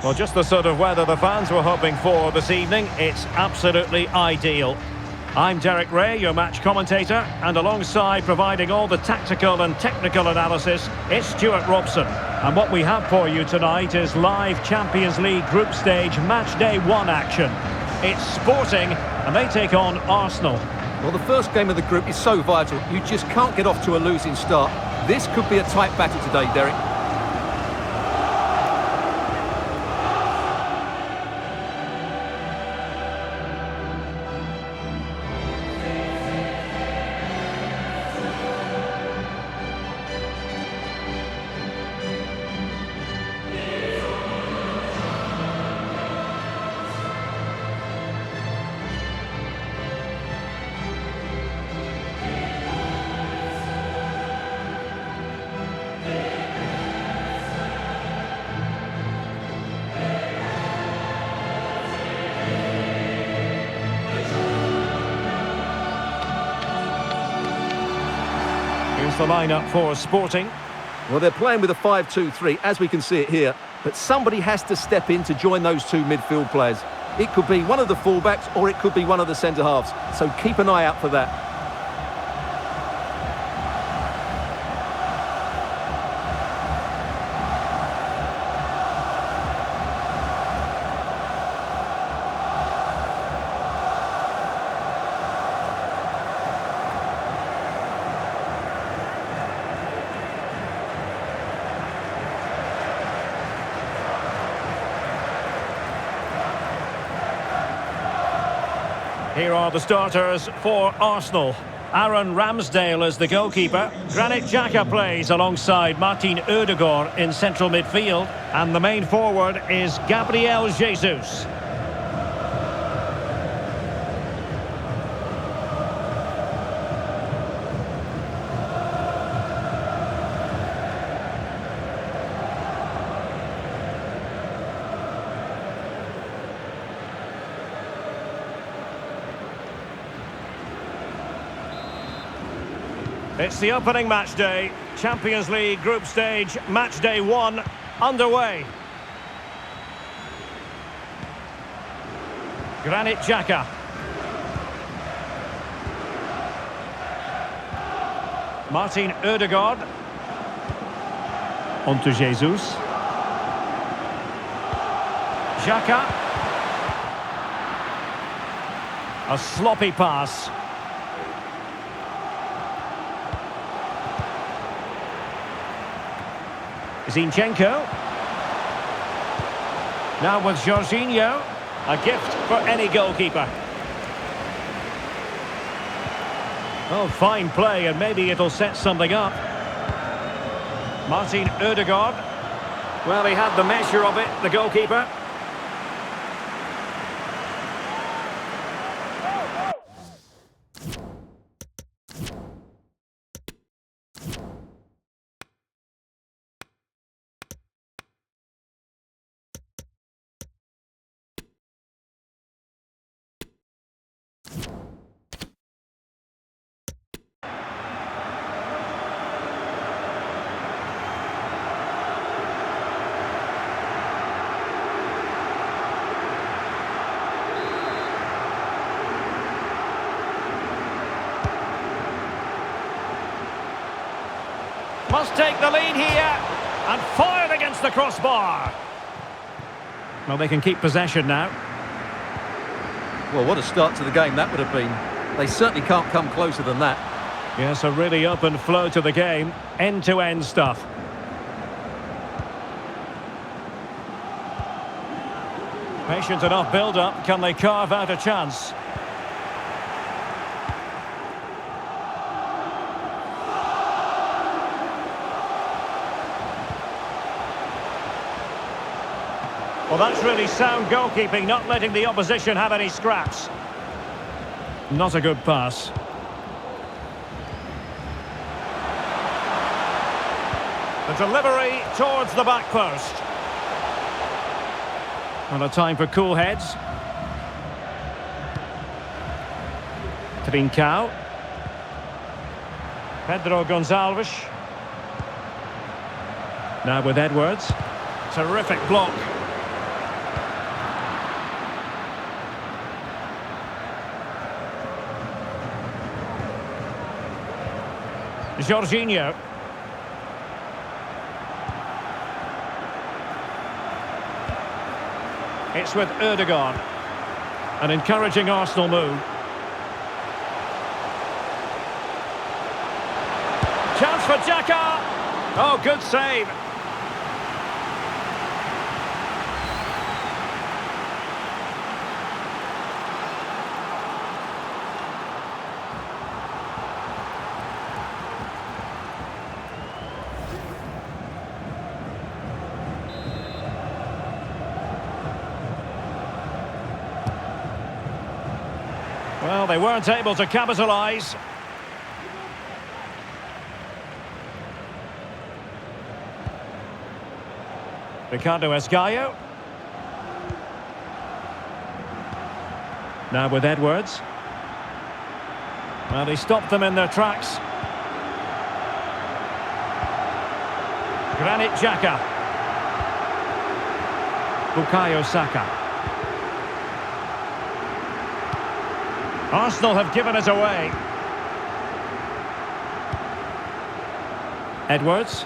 Well, just the sort of weather the fans were hoping for this evening. It's absolutely ideal. I'm Derek Ray, your match commentator, and alongside providing all the tactical and technical analysis, it's Stuart Robson. And what we have for you tonight is live Champions League group stage match day 1 action. It's Sporting, and they take on Arsenal. Well, the first game of the group is so vital. You just can't get off to a losing start. This could be a tight battle today, Derek. Here's the lineup for Sporting. Well, they're playing with a 5-2-3, as we can see it here. But somebody has to step in to join those two midfield players. It could be one of the fullbacks or it could be one of the centre-halves. So keep an eye out for that. Here are the starters for Arsenal. Aaron Ramsdale is the goalkeeper. Granit Xhaka plays alongside Martin Ødegaard in central midfield. And the main forward is Gabriel Jesus. It's the opening match day, Champions League group stage, match day 1, underway. Granit Xhaka. Martin Ødegaard. On to Jesus. Xhaka. A sloppy pass. Zinchenko. Now with Jorginho. A gift for any goalkeeper. Oh, fine play, and maybe it'll set something up. Martin Ødegaard. Well, he had the measure of it, the goalkeeper. Must take the lead here, and fired against the crossbar. Well, they can keep possession now. Well, what a start to the game that would have been. They certainly can't come closer than that. Yes, a really open flow to the game, end-to-end stuff. Patient enough build-up, can they carve out a chance? Well, that's really sound goalkeeping, not letting the opposition have any scraps. Not a good pass. The delivery towards the back post. And a time for cool heads. Trincao. Pedro Gonçalves. Now with Edwards. Terrific block. Jorginho. It's with Erdogan. An encouraging Arsenal move. Chance for Xhaka. Oh, good save. Well, they weren't able to capitalise. Ricardo Esgaio. Now with Edwards. Well, he stopped them in their tracks. Granit Xhaka. Bukayo Saka. Arsenal have given it away. Edwards.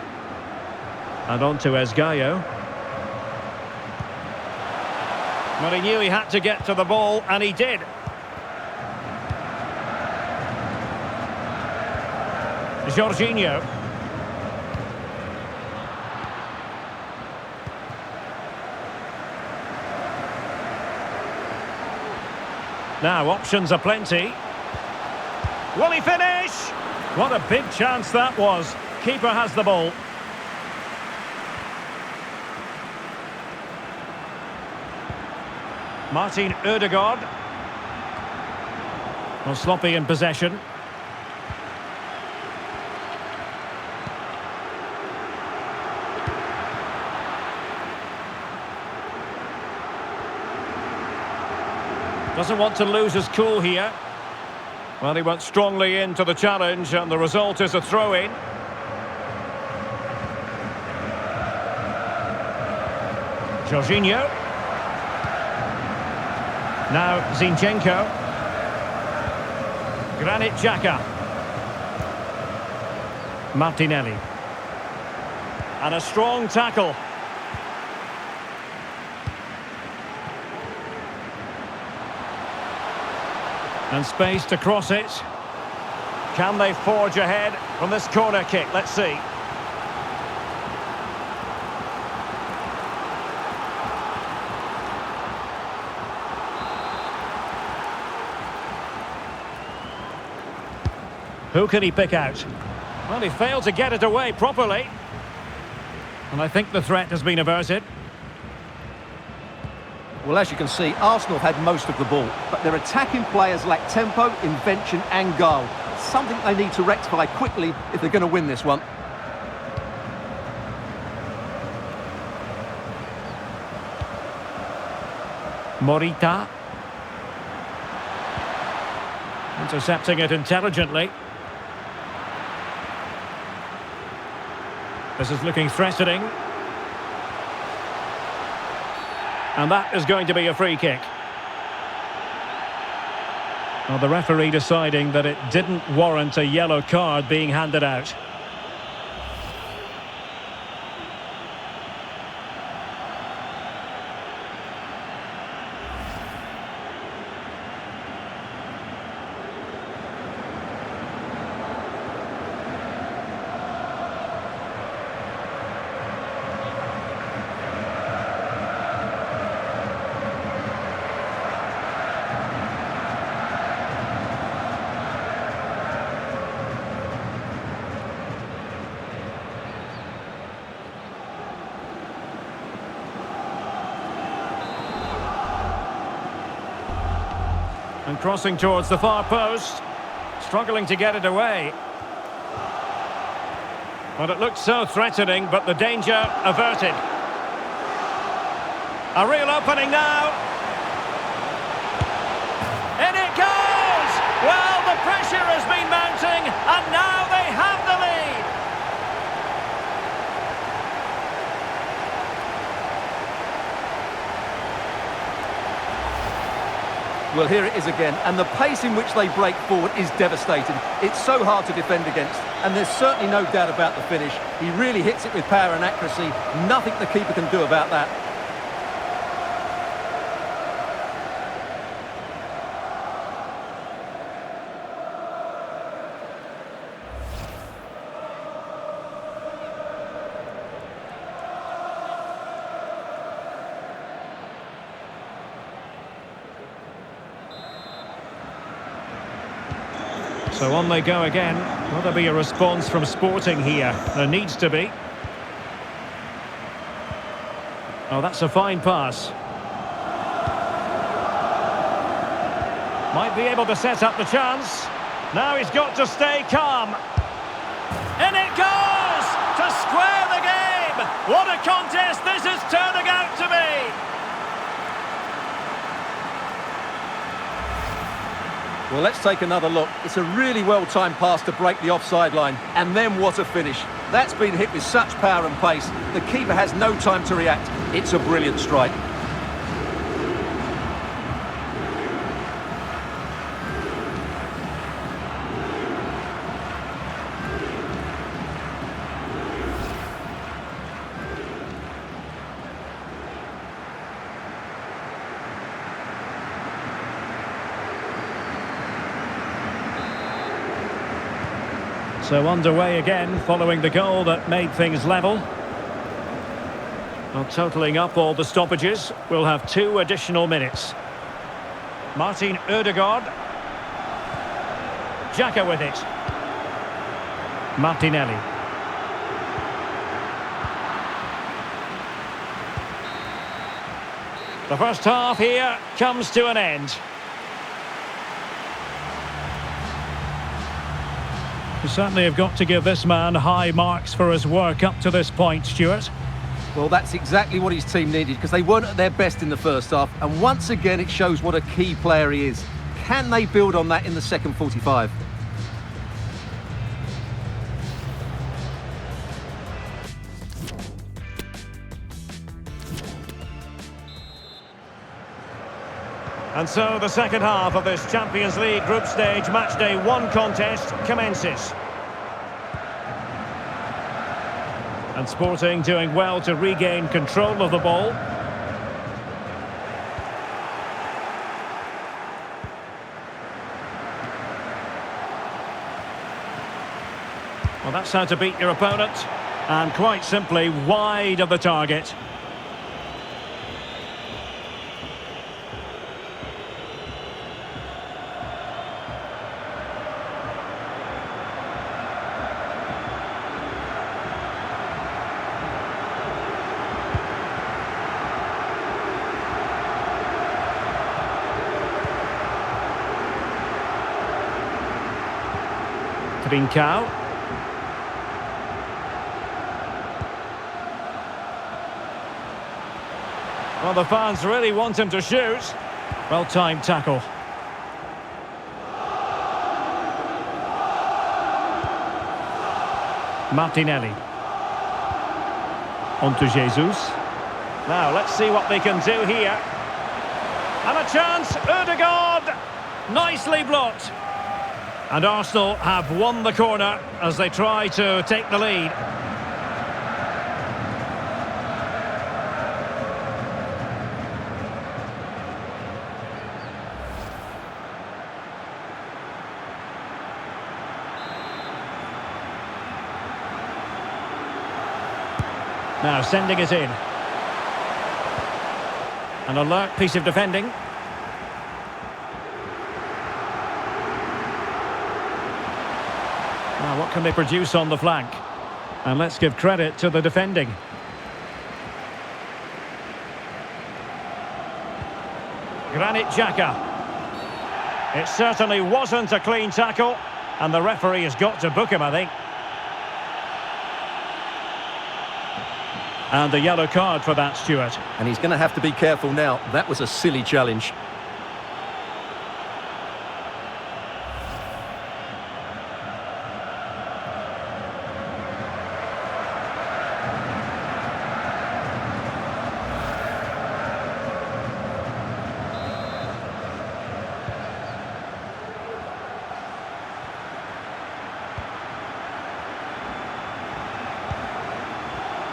And on to Esgaio. Well, he knew he had to get to the ball, and he did. Jorginho. Now, options are plenty. Will he finish? What a big chance that was. Keeper has the ball. Martin Ødegaard. Well, sloppy in possession. Doesn't want to lose his cool here. Well, he went strongly into the challenge, and the result is a throw-in. Jorginho. Now Zinchenko. Granit Xhaka. Martinelli. And a strong tackle. And space to cross it. Can they forge ahead from this corner kick? Let's see. Who can he pick out? Well, he failed to get it away properly. And I think the threat has been averted. Well, as you can see, Arsenal had most of the ball, but their attacking players lack tempo, invention and goal. Something they need to rectify quickly if they're going to win this one. Morita. Intercepting it intelligently. This is looking threatening. And that is going to be a free kick. Well, the referee deciding that it didn't warrant a yellow card being handed out. And crossing towards the far post. Struggling to get it away. Well, it looked so threatening, but the danger averted. A real opening now. In it goes! Well, the pressure has been mounting, and now they have the lead. Well, here it is again, and the pace in which they break forward is devastating. It's so hard to defend against, and there's certainly no doubt about the finish. He really hits it with power and accuracy. Nothing the keeper can do about that. So on they go again. Will there be a response from Sporting here? There needs to be. Oh, that's a fine pass. Might be able to set up the chance. Now he's got to stay calm. In it goes! To square the game! What a contest this is turning out to be! Well, let's take another look. It's a really well-timed pass to break the offside line. And then what a finish. That's been hit with such power and pace. The keeper has no time to react. It's a brilliant strike. So underway again, following the goal that made things level. Well, totalling up all the stoppages, we'll have 2 additional minutes. Martin Ødegaard. Xhaka with it. Martinelli. The first half here comes to an end. You certainly have got to give this man high marks for his work up to this point, Stuart. Well, that's exactly what his team needed, because they weren't at their best in the first half. And once again, it shows what a key player he is. Can they build on that in the second 45? And so the second half of this Champions League group stage matchday 1 contest commences. And Sporting doing well to regain control of the ball. Well, that's how to beat your opponent. And quite simply wide of the target. Trincao. Well, the fans really want him to shoot. Well-timed tackle. Martinelli. On to Jesus. Now, let's see what they can do here. And a chance, Ødegaard. Nicely blocked. And Arsenal have won the corner as they try to take the lead. Now sending it in. An alert piece of defending. Now, what can they produce on the flank? And let's give credit to the defending. Granit Xhaka. It certainly wasn't a clean tackle, and the referee has got to book him, I think. And the yellow card for that, Stuart. And he's going to have to be careful now. That was a silly challenge.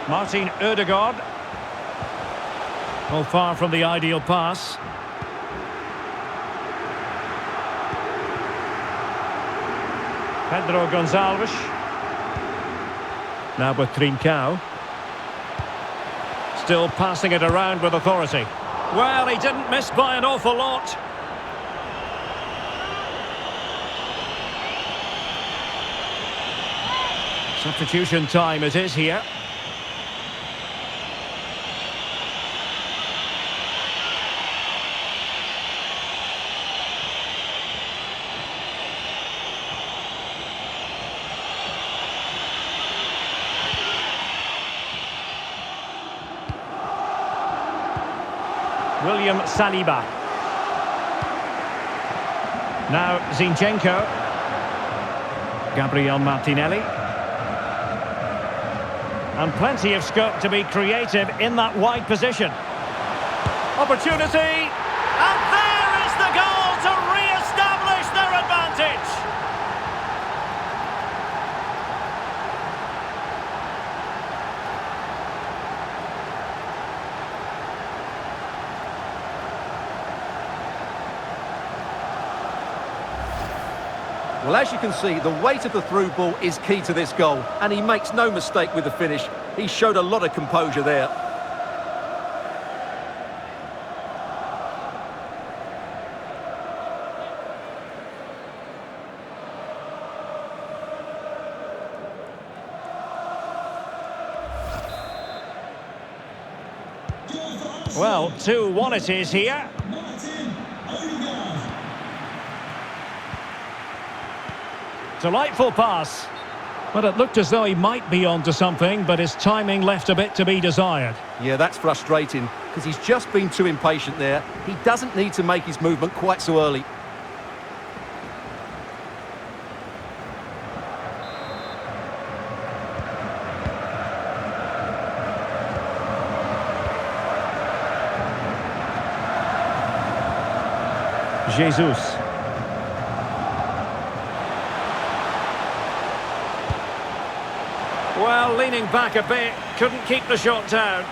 Martin Ødegaard. Well, far from the ideal pass. Pedro Gonçalves. Now with Trincao. Still passing it around with authority. Well, he didn't miss by an awful lot. Substitution time it is here. William Saliba. Now Zinchenko. Gabriel Martinelli. And plenty of scope to be creative in that wide position. Opportunity. And there is the goal to re-establish their advantage. Well, as you can see, the weight of the through ball is key to this goal, and he makes no mistake with the finish. He showed a lot of composure there. Well, 2-1 it is here. Delightful pass. Well, it looked as though he might be onto something, but his timing left a bit to be desired. Yeah, that's frustrating, because he's just been too impatient there. He doesn't need to make his movement quite so early. Jesus. Well, leaning back a bit, couldn't keep the shot down.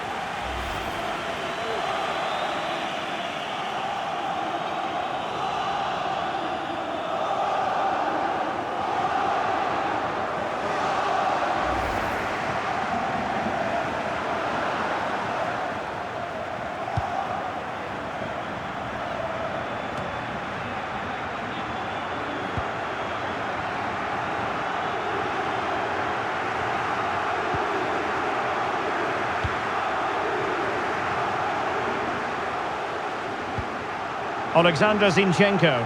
Alexander Zinchenko.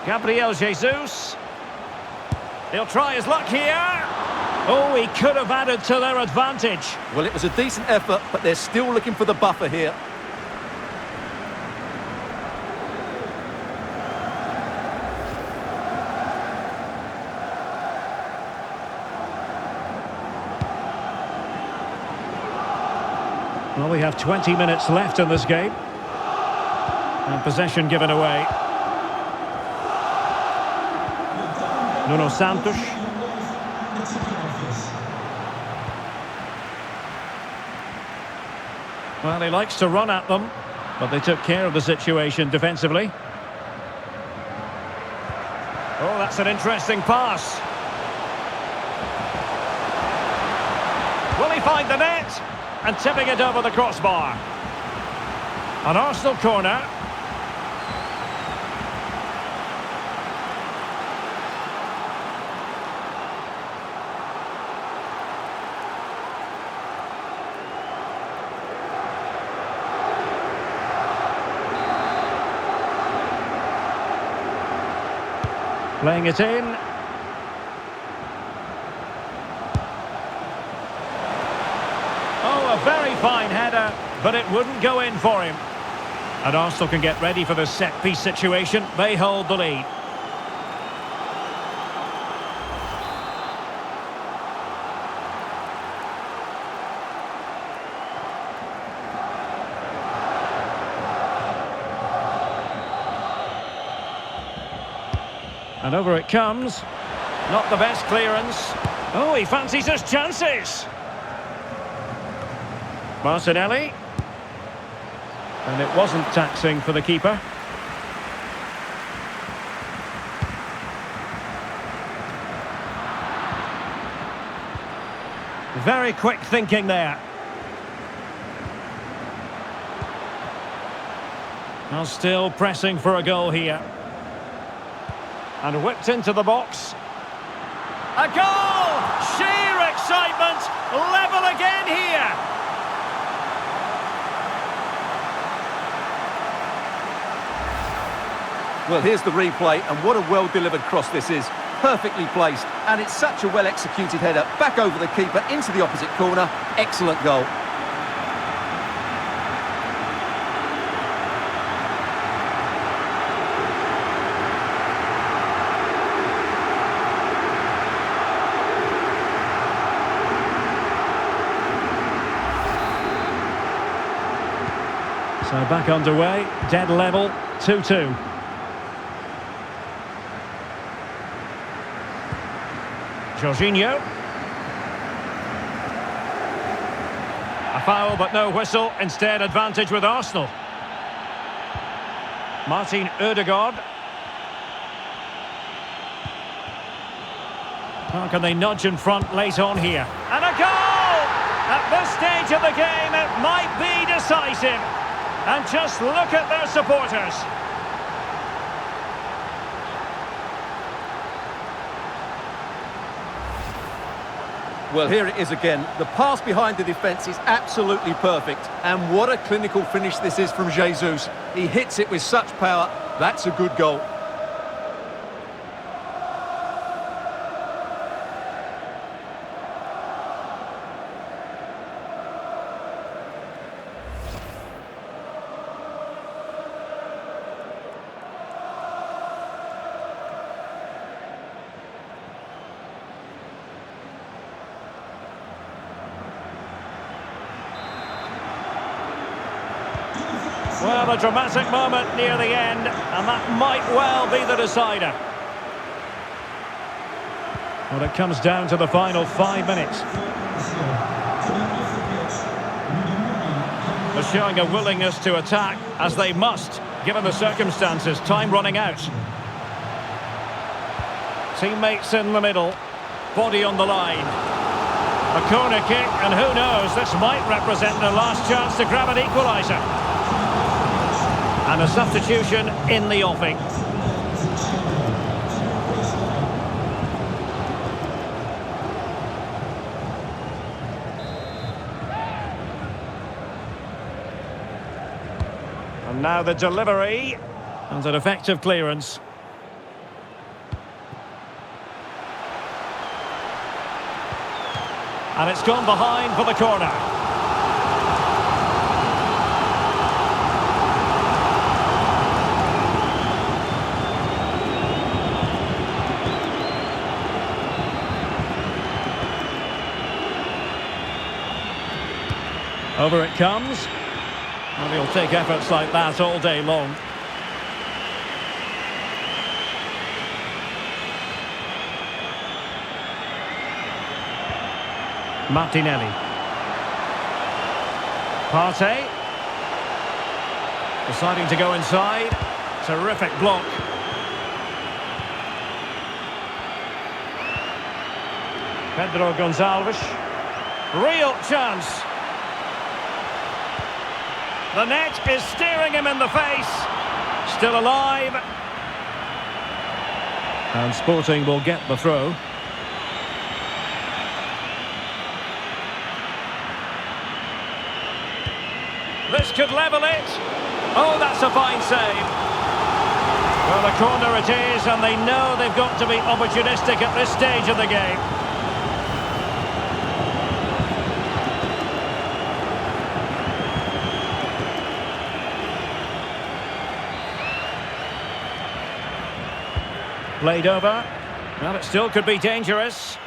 Gabriel Jesus. He'll try his luck here. Oh, he could have added to their advantage. Well, it was a decent effort, but they're still looking for the buffer here. Well, we have 20 minutes left in this game. And possession given away. Nuno Santos. Well, he likes to run at them, but they took care of the situation defensively. Oh, that's an interesting pass. Will he find the net? And tipping it over the crossbar. An Arsenal corner. Playing it in. Oh, a very fine header, but it wouldn't go in for him. And Arsenal can get ready for the set-piece situation. They hold the lead. And over it comes. Not the best clearance. Oh, he fancies his chances. Martinelli. And it wasn't taxing for the keeper. Very quick thinking there. Now still pressing for a goal here. And whipped into the box. A goal! Sheer excitement! Level again here! Well, here's the replay, and what a well-delivered cross this is. Perfectly placed, and it's such a well-executed header. Back over the keeper, into the opposite corner. Excellent goal. So back underway, dead level, 2-2. Jorginho. A foul but no whistle, instead advantage with Arsenal. Martin Ødegaard. How can they nudge in front late on here? And a goal! At this stage of the game, it might be decisive. And just look at their supporters. Well, here it is again. The pass behind the defence is absolutely perfect. And what a clinical finish this is from Jesus. He hits it with such power. That's a good goal. Well, a dramatic moment near the end, and that might well be the decider. Well, it comes down to the final 5 minutes. They're showing a willingness to attack, as they must, given the circumstances. Time running out. Teammates in the middle, body on the line. A corner kick, and who knows, this might represent the last chance to grab an equaliser. And a substitution in the offing. And now the delivery. And an effective clearance. And it's gone behind for the corner. Over it comes. And he'll take efforts like that all day long. Martinelli. Partey. Deciding to go inside. Terrific block. Pedro Gonçalves. Real chance. The net is staring him in the face. Still alive. And Sporting will get the throw. This could level it. Oh, that's a fine save. Well, the corner it is, and they know they've got to be opportunistic at this stage of the game. Played over. Well, it still could be dangerous.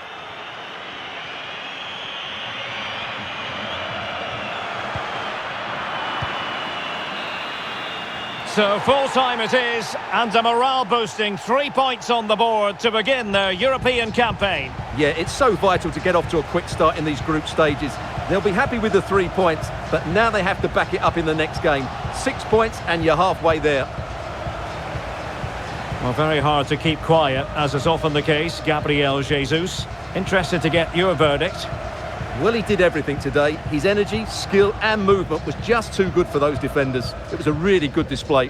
So full-time it is, and a morale-boosting 3 points on the board to begin their European campaign. Yeah, it's so vital to get off to a quick start in these group stages. They'll be happy with the 3 points, but now they have to back it up in the next game. 6 points and you're halfway there. Well, very hard to keep quiet, as is often the case, Gabriel Jesus. Interested to get your verdict. Well, he did everything today. His energy, skill and movement was just too good for those defenders. It was a really good display.